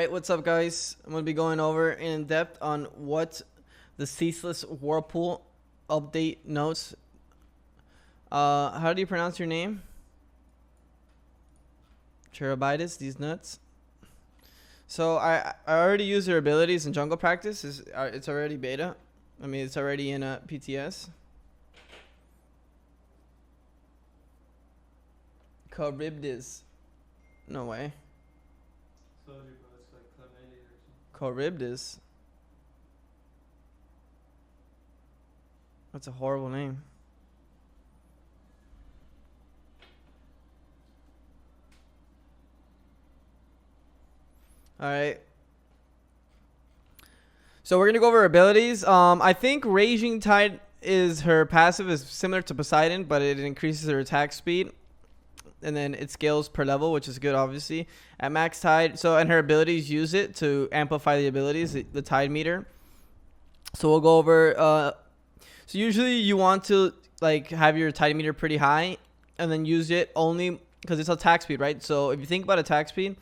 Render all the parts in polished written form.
Alright, what's up guys? I'm going to be going over in depth on what the Ceaseless Whirlpool update notes. How do you pronounce your name? Cherubitis, these nuts. So I already used their abilities in jungle practice. It's already beta. I mean, it's already in a PTS. Charybdis. No way. Charybdis. That's a horrible name. Alright. So we're gonna go over abilities. I think Raging Tide is her passive is similar to Poseidon, but it increases her attack speed. And then it scales per level, which is good, obviously. At max tide, and her abilities use it to amplify the abilities, the tide meter. So we'll go over. So usually you want to like have your tide meter pretty high, and then use it only because it's attack speed, right? So if you think about attack speed,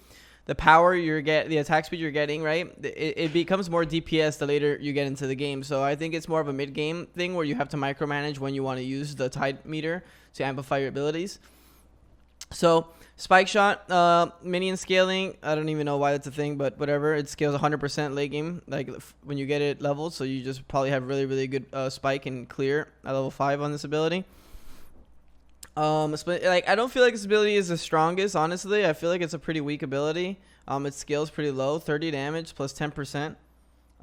the attack speed you're getting, right? It becomes more DPS the later you get into the game. So I think it's more of a mid game thing where you have to micromanage when you want to use the tide meter to amplify your abilities. So spike shot, minion scaling. I don't even know why that's a thing, but whatever. It scales 100% late game, like when you get it leveled. So you just probably have really good spike and clear at level 5 on this ability. Like I don't feel like this ability is the strongest. Honestly, I feel like it's a pretty weak ability. It scales pretty low, 30 damage plus 10%.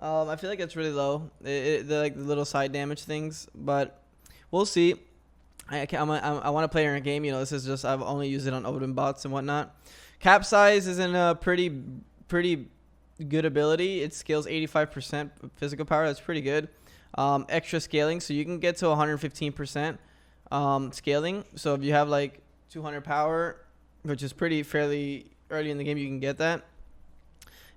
I feel like it's really low. They're like the little side damage things, but we'll see. I want to play her in a game. You know, this is just I've only used it on Odin bots and whatnot. Capsize is in a pretty good ability. It scales 85% physical power. That's pretty good. Extra scaling, so you can get to 115% scaling. So if you have like 200 power, which is fairly early in the game, you can get that.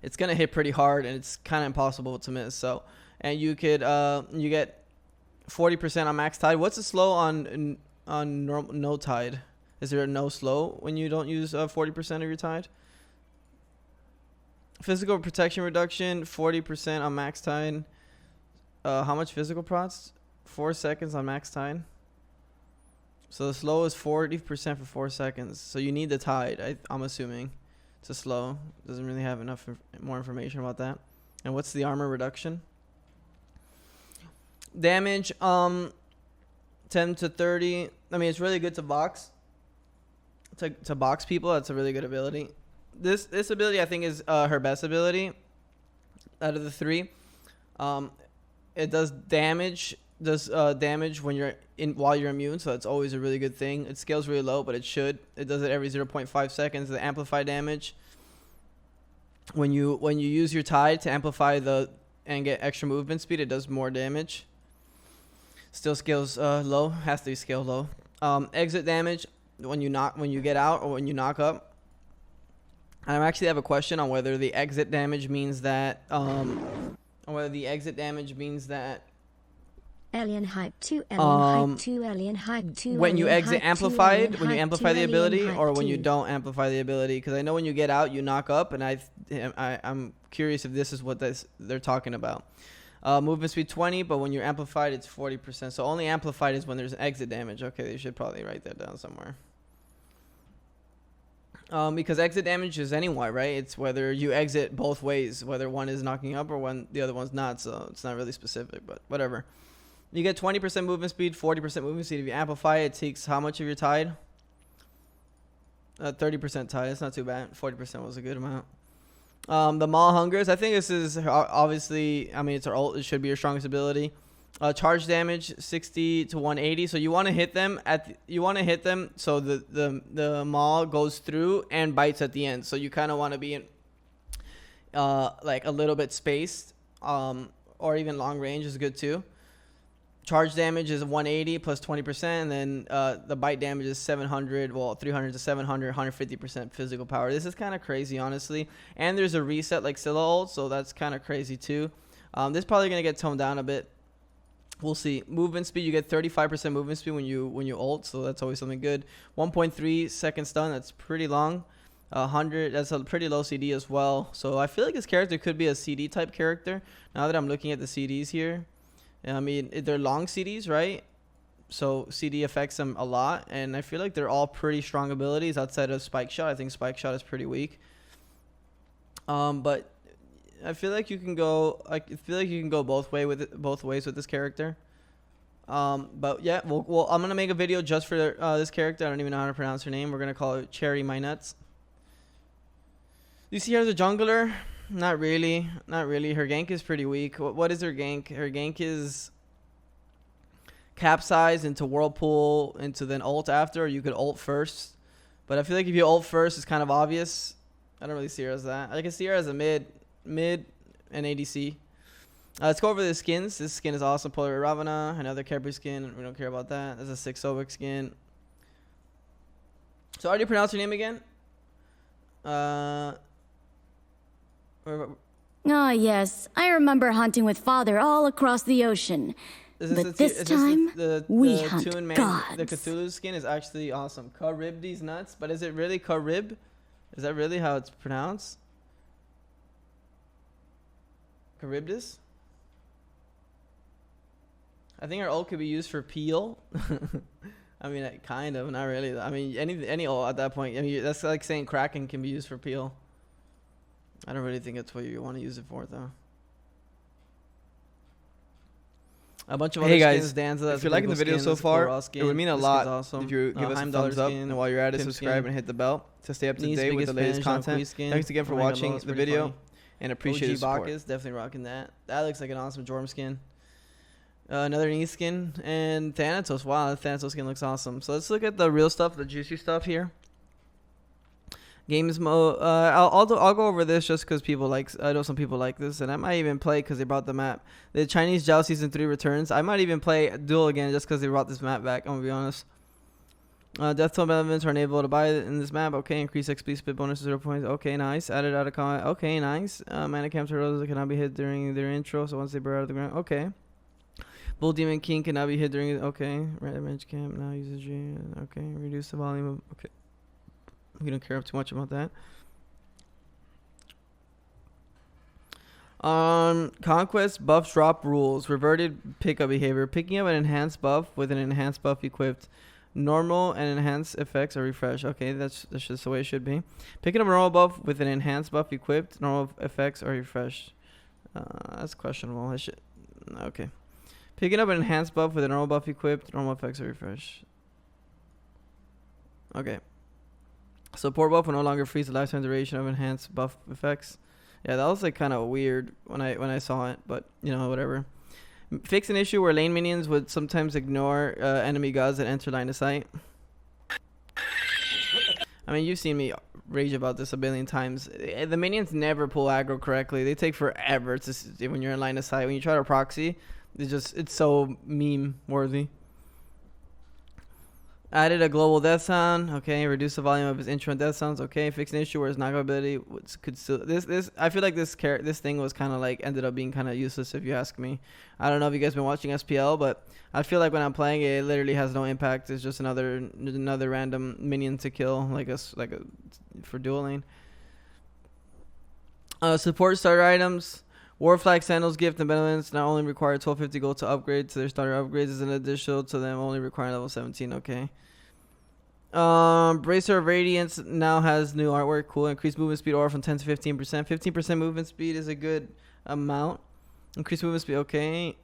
It's gonna hit pretty hard, and it's kind of impossible to miss. So, and you could you get 40% on max tide. What's the slow on no tide? Is there a no slow when you don't use 40% of your tide? Physical protection reduction 40% on max tide. How much physical prots? 4 seconds on max tide. So the slow is 40% for 4 seconds. So you need the tide. I'm assuming it's a slow. Doesn't really have enough more information about that. And what's the armor reduction? Damage 10 to 30. I mean, it's really good to box people. That's a really good ability. This ability I think is her best ability out of the 3. It does damage when you're while you're immune, so that's always a really good thing. It scales really low, but it does it every 0.5 seconds. The amplify damage when you use your tide to amplify and get extra movement speed, it does more damage. Still scales low, has to be scaled low. Exit damage when you get out or when you knock up. I actually have a question on whether the exit damage means that Alien Hype 2, Alien Hype 2, Alien Hype 2. When you exit amplified, when you amplify the ability, or when you don't amplify the ability. Because I know when you get out, you knock up, and I'm curious if this is what they're talking about. Movement speed 20, but when you're amplified, it's 40%. So only amplified is when there's exit damage. Okay, they should probably write that down somewhere. Because exit damage is anyway, right? It's whether you exit both ways, whether one is knocking up or when the other one's not. So it's not really specific, but whatever. You get 20% movement speed, 40% movement speed. If you amplify, it takes how much of your tide? 30% tide. It's not too bad. 40% was a good amount. The Maul Hungers. I think this is obviously. I mean, it's her ult. It should be your strongest ability. Charge damage 60 to 180. So you want to hit them so the Maul goes through and bites at the end. So you kind of want to be in like a little bit spaced, or even long range is good too. Charge damage is 180 plus 20%, and then the bite damage is 300 to 700, 150% physical power. This is kind of crazy, honestly. And there's a reset like Scylla ult, so that's kind of crazy too. This is probably going to get toned down a bit. We'll see. Movement speed, you get 35% movement speed when you ult, so that's always something good. 1.3 second stun, that's pretty long. 100. That's a pretty low CD as well. So I feel like this character could be a CD type character. Now that I'm looking at the CDs here, I mean they're long CDs, right? So CD affects them a lot, and I feel like they're all pretty strong abilities outside of Spike Shot. I think Spike Shot is pretty weak. But I feel like you can go. I feel like you can go both ways with this character. But yeah, I'm gonna make a video just for this character. I don't even know how to pronounce her name. We're gonna call it Cherry My Nuts. You see her as a jungler? Not really. Not really. Her gank is pretty weak. What is her gank? Her gank is capsize into whirlpool into then ult after, or you could ult first. But I feel like if you ult first, it's kind of obvious. I don't really see her as that. I can see her as a mid and ADC. Let's go over the skins. This skin is awesome. Polar Ravana, another Kerber skin. We don't care about that. That's a 6 Sobek skin. So how do you pronounce your name again? Yes. I remember hunting with father all across the ocean. But this time, we hunt gods. The Cthulhu skin is actually awesome. Charybdis nuts. But is it really Charib? Is that really how it's pronounced? Charybdis? I think our ult could be used for peel. I mean, kind of, not really. I mean, any ult at that point. I mean, that's like saying Kraken can be used for peel. I don't really think that's what you want to use it for, though. A bunch of other skins. Danza, if you're liking the video so far, it would mean a lot if you give us a thumbs up, and while you're at it, subscribe and hit the bell to stay up to date with the latest content. Thanks again for watching the video, and appreciate the support. Bacchus, definitely rocking that. That looks like an awesome Jorm skin. Another knee skin, and Thanatos. Wow, the Thanatos skin looks awesome. So let's look at the real stuff, the juicy stuff here. Games mode. I'll go over this just because I know some people like this, and I might even play because they brought the map. The Chinese Joust Season 3 returns. I might even play Duel again just because they brought this map back. I'm gonna be honest. Death Toll elements are unable to buy in this map. Okay, increase XP spit bonus to 0 points. Okay, nice. Added out of combat. Okay, nice. Mana camps are those that cannot be hit during their intro, so once they burrow out of the ground. Okay. Bull Demon King cannot be hit during. Okay. Red Image Camp now uses G. Okay. Reduce the volume of. Okay. We don't care too much about that. Conquest buff drop rules. Reverted pickup behavior. Picking up an enhanced buff with an enhanced buff equipped. Normal and enhanced effects are refreshed. Okay, that's just the way it should be. Picking up a normal buff with an enhanced buff equipped. Normal effects are refreshed. That's questionable. I should. Okay. Picking up an enhanced buff with a normal buff equipped. Normal effects are refreshed. Okay. Support buff will no longer freeze the lifetime duration of enhanced buff effects. Yeah, that was like kind of weird when I saw it, but you know, whatever. Fix an issue where lane minions would sometimes ignore enemy gods that enter line of sight. I mean, you've seen me rage about this a billion times. The minions never pull aggro correctly. They take forever to when you're in line of sight. When you try to proxy, it's so meme worthy. Added a global death sound. Okay, reduce the volume of his intro and death sounds. Okay, fix an issue where his knockout ability could still. This I feel like this thing was kind of like ended up being kind of useless if you ask me. I don't know if you guys been watching SPL, but I feel like when I'm playing it, it literally has no impact. It's just another random minion to kill, for dueling. Support starter items. War Flag Sandals gift and benevolence not only require 1250 gold to upgrade to their starter upgrades as an additional to them only requiring level 17. Okay. Bracer of Radiance now has new artwork. Cool. Increased movement speed aura from 10 to 15%. 15% movement speed is a good amount. Increased movement speed. Okay.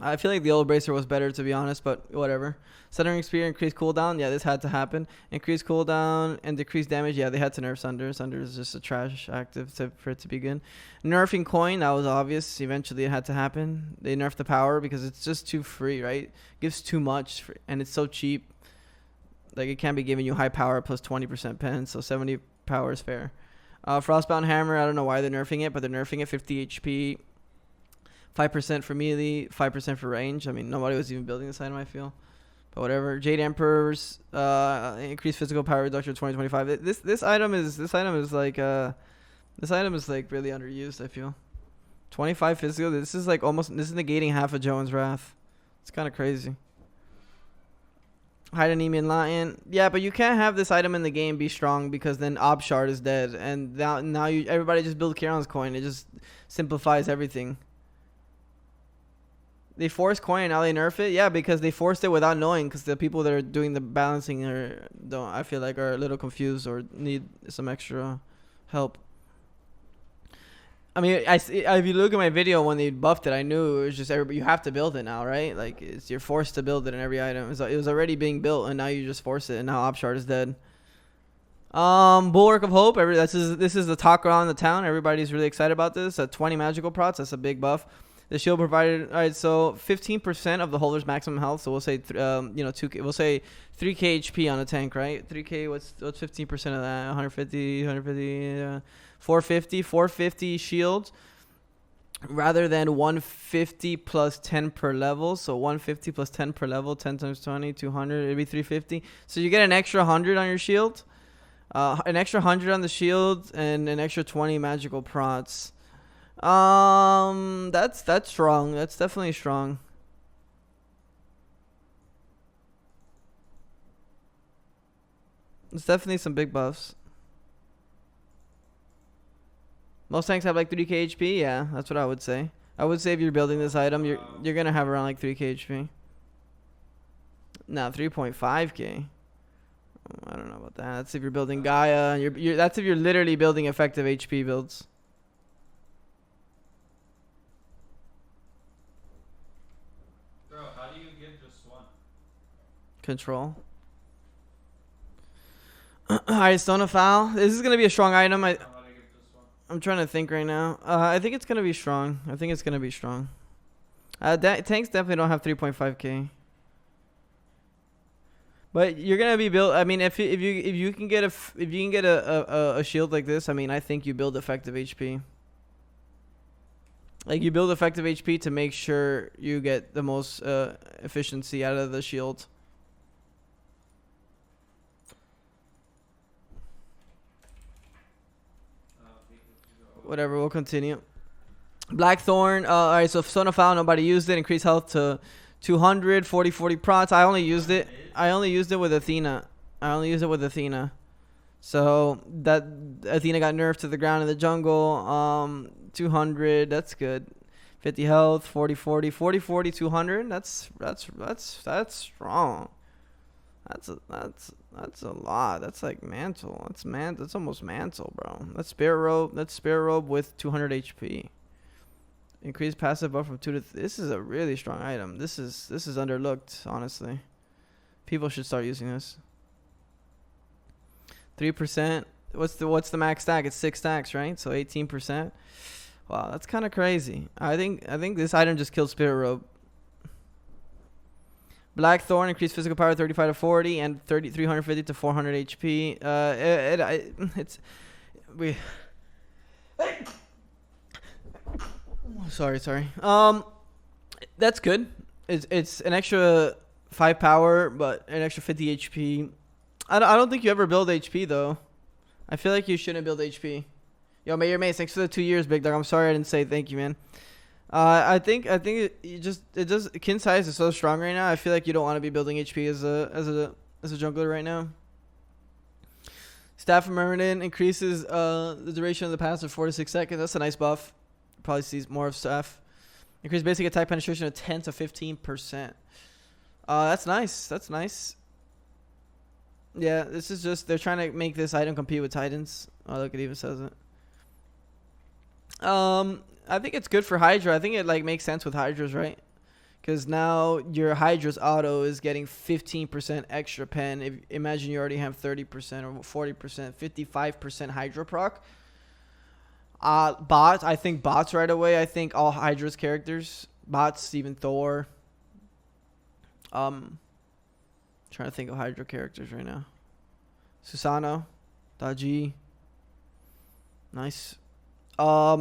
I feel like the old Bracer was better, to be honest, but whatever. Centering Spear, increased cooldown. Yeah, this had to happen. Increased cooldown and decreased damage. Yeah, they had to nerf Sunder. Sunder is just a trash active for it to be good. Nerfing Coin, that was obvious. Eventually it had to happen. They nerfed the power because it's just too free, right? It gives too much, and it's so cheap. Like, it can't be giving you high power plus 20% pen, so 70 power is fair. Frostbound Hammer, I don't know why they're nerfing it, but they're nerfing it 50 HP. 5% for melee, 5% for range. I mean, nobody was even building this item, I feel. But whatever. Jade Emperor's increased physical power reduction 2025. This item is like really underused, I feel. 25 physical. This is negating half of Joan's Wrath. It's kind of crazy. Hide Anemia and Lion. Yeah, but you can't have this item in the game be strong because then Obshard is dead, and now everybody just build Charon's coin. It just simplifies everything. They force coin and now they nerf it. Yeah, because they forced it without knowing. Because the people that are doing the balancing I feel like are a little confused or need some extra help. I mean, if you look at my video when they buffed it, I knew it was just everybody. You have to build it now, right? Like you're forced to build it in every item. It was already being built, and now you just force it, and now Obshard is dead. Bulwark of Hope. This is the talk around the town. Everybody's really excited about this. 20 magical procs. That's a big buff. The shield provided. All right, so 15% of the holder's maximum health. So we'll say 2K. We'll say 3K HP on a tank, right? 3K. What's 15% of that? 150. 450 shield rather than 150 plus 10 per level. So 150 plus 10 per level, 10 times 20, 200, it'd be 350. So you get an extra 100 on your shield, an extra 100 on the shield, and an extra 20 magical prots. That's strong. That's definitely strong. It's definitely some big buffs. Most tanks have like 3k HP. Yeah, that's what I would say. I would say if you're building this item, you're gonna have around like 3k HP. Nah, 3.5k. I don't know about that. That's if you're building Gaia. That's if you're literally building effective HP builds. Bro, how do you get just one? Control. Alright, Stone of Foul. This is gonna be a strong item. I'm trying to think right now. I think it's going to be strong. Tanks definitely don't have 3.5k. But you're going to be built. I mean, if you can get a shield like this, I mean, I think you build effective HP. Like you build effective HP to make sure you get the most efficiency out of the shield. Whatever, we'll continue. Black Thorn. Alright, so Stone of Foul, nobody used it. Increased health to 200, 40 prots. I only used it with Athena. So that Athena got nerfed to the ground in the jungle. 200, that's good. 50 health, 40, 200. That's strong. That's a lot. That's like mantle. That's almost mantle, bro. That's spear robe with 200 HP. Increased passive buff from 2 to this is a really strong item. This is underlooked, honestly. People should start using this. 3%. What's the max stack? It's 6 stacks, right? So 18%. Wow, that's kind of crazy. I think this item just killed Spirit Robe. Black Thorn, increased physical power 35 to 40 and 350 to 400 HP. Sorry. That's good. It's an extra 5 power, but an extra 50 HP. I don't think you ever build HP though. I feel like you shouldn't build HP. Yo, Mayor Mace, thanks for the 2 years, Big Dog. I'm sorry I didn't say thank you, man. I think kin size is so strong right now. I feel like you don't want to be building HP as a jungler right now. Staff of Myrmidon increases the duration of the pass of 4 to 6 seconds. That's a nice buff. Probably sees more of Staff. Increase basic attack penetration of 10 to 15%. That's nice. Yeah, this is just they're trying to make this item compete with Titans. Oh, look, it even says it. I think it's good for Hydra. I think it like makes sense with Hydras, right? Because now your Hydra's auto is getting 15% extra pen. Imagine you already have 30% or 40%, 55% Hydra proc. Bots, I think bots right away. I think all Hydra's characters, bots, even Thor. Trying to think of Hydra characters right now. Susano, Taji. Nice.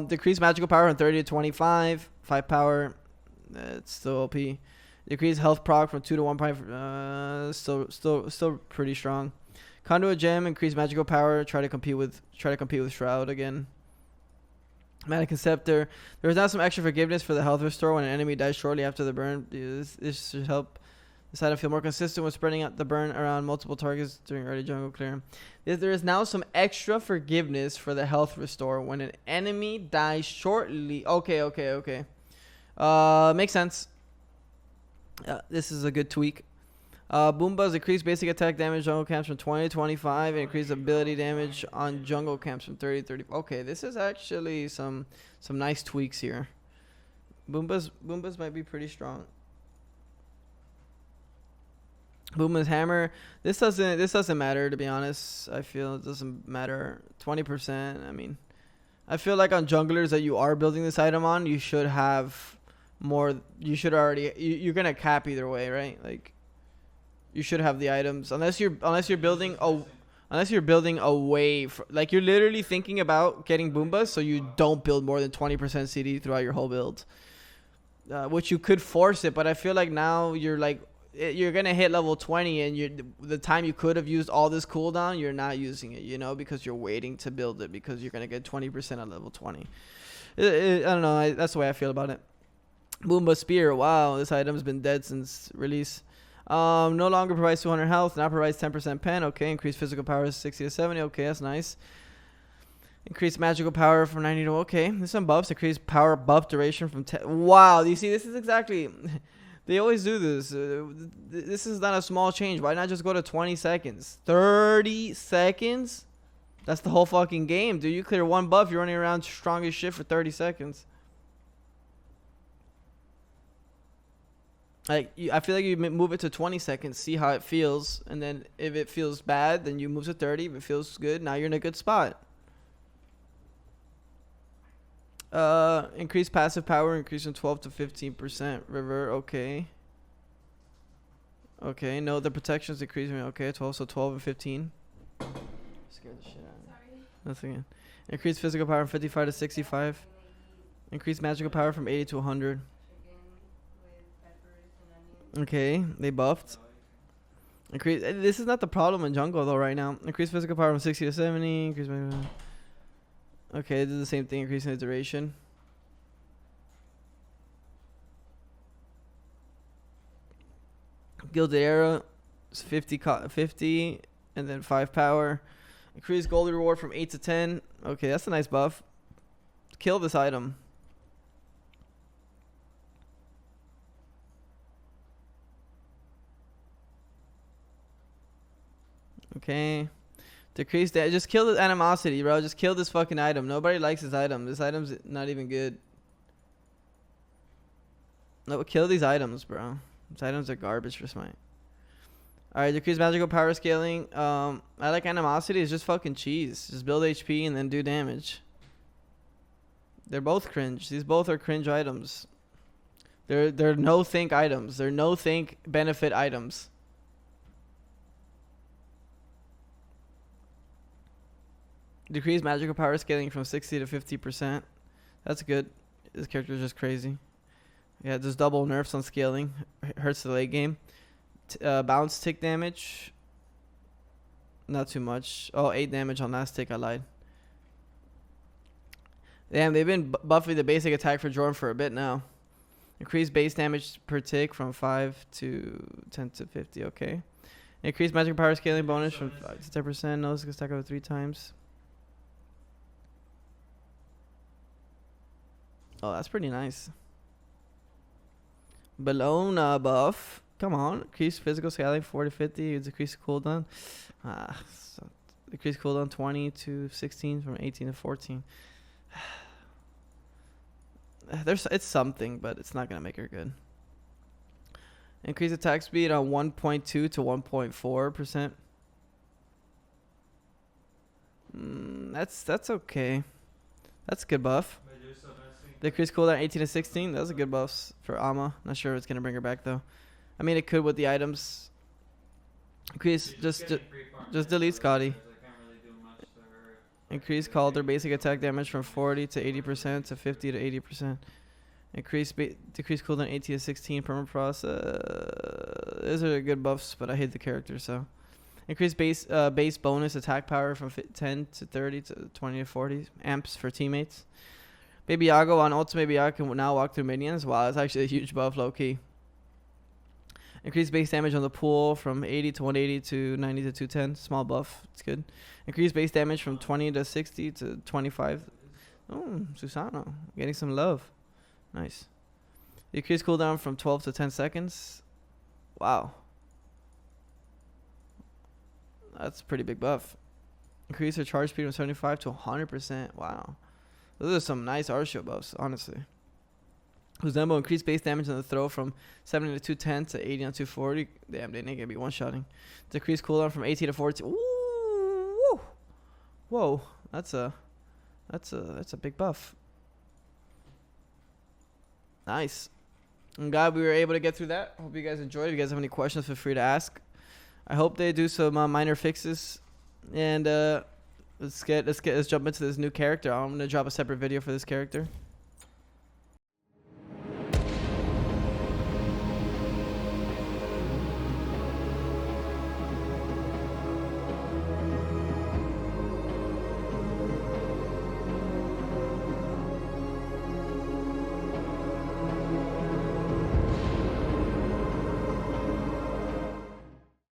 Decrease magical power from 30 to 25. 5 power. It's still OP. Decrease health proc from 2 to 1. Still pretty strong. Conduit gem. Increase magical power. Try to compete with Shroud again. Mannequin Scepter. There is now some extra forgiveness for the health restore when an enemy dies shortly after the burn. This should help This item feel more consistent with spreading out the burn around multiple targets during early jungle clear. There is now some extra forgiveness for the health restore when an enemy dies shortly. Okay. Makes sense. This is a good tweak. Boomba's increased basic attack damage jungle camps from 20 to 25 and increased ability damage on jungle camps from 30 to 30. Okay, this is actually some nice tweaks here. Boomba's might be pretty strong. Moomba's hammer. This doesn't matter, to be honest. I feel it doesn't matter. 20%. I mean, I feel like on junglers that you are building this item on, you should have more. You should already. You're gonna cap either way, right? Like, you should have the items unless you're building away from, like, you're literally thinking about getting Boombas, so you don't build more than 20% CD throughout your whole build. Which you could force it, but I feel like now you're like. You're gonna hit level 20 and the time you could have used all this cooldown, you're not using it, you know, because you're waiting to build it because you're gonna get 20% at level 20. I don't know, that's the way I feel about it. Moomba Spear. Wow, this item's been dead since release. No longer provides 200 health, now provides 10% pen. Okay, increased physical power 60 to 70. Okay, that's nice. Increased magical power from 90 to, okay, there's some buffs. Increased power buff duration from 10. Wow, you see, this is exactly. They always do this. This is not a small change. Why not just go to 20 seconds? 30 seconds? That's the whole fucking game, dude. You clear one buff, you're running around strong as shit for 30 seconds. Like, I feel like you move it to 20 seconds, see how it feels, and then if it feels bad, then you move to 30. If it feels good, now you're in a good spot. Increased passive power, increase from 12 to 15%. River, okay. Okay, no, the protection's decreasing. Okay, 12, so 12 and 15. Scared the shit out of me. Sorry. Nothing. Increased physical power from 55 to 65. Increased magical power from 80 to 100. Okay, they buffed. Increase. This is not the problem in jungle though right now. Increased physical power from 60 to 70. Increased. Okay, this is the same thing, increasing the duration. Gilded Arrow is 50 and then 5 power. Increased gold reward from 8 to 10. Okay, that's a nice buff. Kill this item. Okay. Decrease that. Just kill the animosity, bro. Just kill this fucking item. Nobody likes this item. This item's not even good. No, kill these items, bro. These items are garbage for Smite. Alright, decrease magical power scaling. I like animosity. It's just fucking cheese. Just build HP and then do damage. They're both cringe. These both are cringe items. They're no think items. They're no think benefit items. Decrease magical power scaling from 60 to 50%. That's good. This character is just crazy. Yeah, just double nerfs on scaling. Hurts the late game. Bounce tick damage. Not too much. Oh, 8 damage on last tick. I lied. Damn, they've been buffing the basic attack for Jordan for a bit now. Increase base damage per tick from 5 to 10 to 50. Okay. Increase magical power scaling bonus from 5 to 10%. No, this can stack over 3 times. Oh, that's pretty nice. Bologna buff. Come on. Increase physical scaling 40 to 50. Decrease cooldown. So decrease cooldown 20 to 16 from 18 to 14. It's something, but it's not going to make her good. Increase attack speed on 1.2 to 1.4%. That's okay. That's a good buff. Decrease cooldown 18 to 16. That's a good buff for Amma. Not sure if it's gonna bring her back though. I mean, it could with the items. Increase just delete Scotty. Increase Calder basic attack damage from 40 to 80% to 50 to 80%. Decrease cooldown 18 to 16 permafrost. Those are good buffs, but I hate the character so. Increase base bonus attack power from 10 to 30 to 20 to 40 amps for teammates. Baby Yago on ultimate Baby Yago can now walk through minions. Wow, that's actually a huge buff, low key. Increased base damage on the pool from 80 to 180 to 90 to 210. Small buff. It's good. Increased base damage from 20 to 60 to 25. Oh, Susano. Getting some love. Nice. Increased cooldown from 12 to 10 seconds. Wow. That's a pretty big buff. Increase her charge speed from 75 to 100%. Wow. Those are some nice Artsaavy buffs, honestly. Uzembo increased base damage on the throw from 70 to 210 to 80 on 240. Damn, they ain't gonna be one-shotting. Decreased cooldown from 18 to 14. Ooh, whoa, that's a big buff. Nice. I'm glad we were able to get through that. Hope you guys enjoyed. If you guys have any questions, feel free to ask. I hope they do some minor fixes, and let's jump into this new character. I'm gonna drop a separate video for this character.